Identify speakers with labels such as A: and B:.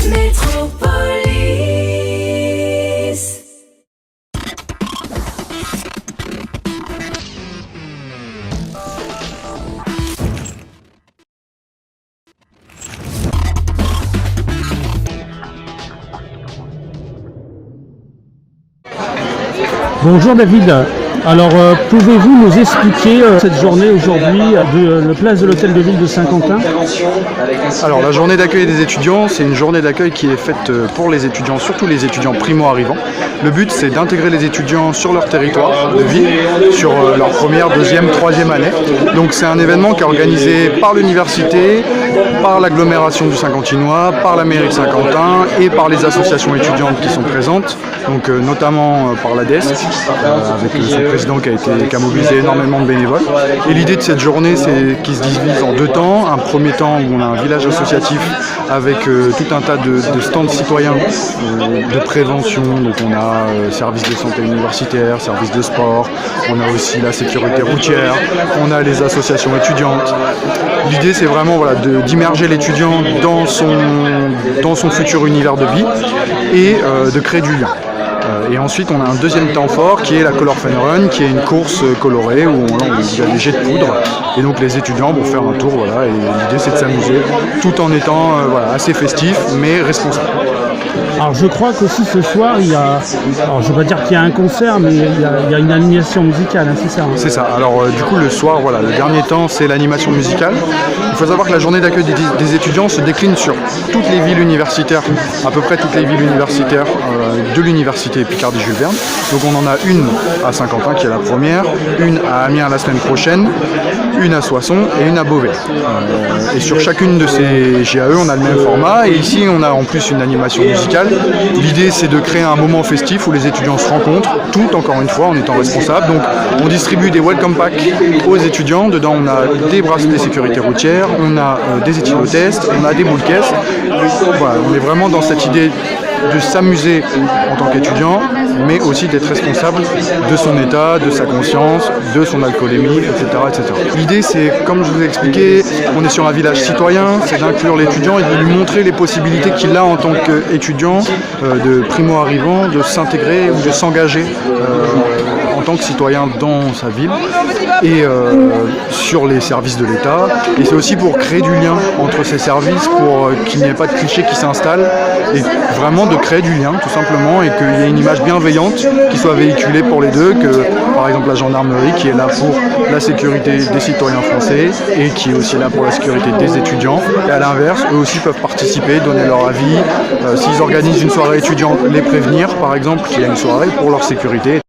A: Métropolis.
B: Bonjour David, alors pouvez-vous nous expliquer cette journée aujourd'hui de la place de l'Hôtel de Ville de Saint-Quentin?
C: Alors la journée d'accueil des étudiants, c'est une journée d'accueil qui est faite pour les étudiants, surtout les étudiants primo-arrivants. Le but c'est d'intégrer les étudiants sur leur territoire de vie, sur leur première, deuxième, troisième année. Donc c'est un événement qui est organisé par l'université, par l'agglomération du Saint-Quentinois, par la mairie de Saint-Quentin et par les associations étudiantes qui sont présentes, donc notamment par la DESC, avec son président qui a mobilisé énormément de bénévoles. Et l'idée de cette journée, c'est qu'il se divise en deux temps. Un premier temps où on a un village associatif avec tout un tas de stands citoyens de prévention. Donc on a service de santé universitaire, service de sport, on a aussi la sécurité routière, on a les associations étudiantes. L'idée c'est vraiment d'immerger l'étudiant dans son futur univers de vie et de créer du lien. Et ensuite on a un deuxième temps fort qui est la Color Fun Run, qui est une course colorée où il y a des jets de poudre et donc les étudiants vont faire un tour, et l'idée c'est de s'amuser tout en étant assez festif mais responsable.
B: Alors je crois qu'aussi ce soir il y a, alors je ne vais pas dire qu'il y a un concert, mais il y a une animation musicale, c'est ça?
C: C'est ça, alors du coup le soir, le dernier temps c'est l'animation musicale. Il faut savoir que la journée d'accueil des étudiants se décline sur toutes les villes universitaires, à peu près toutes les villes universitaires de l'université Picardie-Jules Verne. Donc on en a une à Saint-Quentin qui est la première, une à Amiens la semaine prochaine, une à Soissons et une à Beauvais. Et sur chacune de ces GAE on a le même format et ici on a en plus une animation musicale. L'idée c'est de créer un moment festif où les étudiants se rencontrent, tout encore une fois en étant responsables. Donc on distribue des welcome packs aux étudiants, dedans on a des bracelets sécurité routière, on a des éthylotests, on a des boules caisses. On est vraiment dans cette idée de s'amuser en tant qu'étudiant, mais aussi d'être responsable de son état, de sa conscience, de son alcoolémie, etc. etc. L'idée c'est, comme je vous ai expliqué, on est sur un village citoyen, c'est d'inclure l'étudiant et de lui montrer les possibilités qu'il a en tant qu'étudiant, de primo-arrivant, de s'intégrer ou de s'engager en tant que citoyen dans sa ville et sur les services de l'État. Et c'est aussi pour créer du lien entre ces services, pour qu'il n'y ait pas de clichés qui s'installent et vraiment de créer du lien tout simplement et qu'il y ait une image bienveillante qui soit véhiculée pour les deux, que par exemple la gendarmerie qui est là pour la sécurité des citoyens français et qui est aussi là pour la sécurité des étudiants, et à l'inverse eux aussi peuvent participer, donner leur avis, s'ils organisent une soirée étudiante, les prévenir par exemple qu'il y a une soirée pour leur sécurité.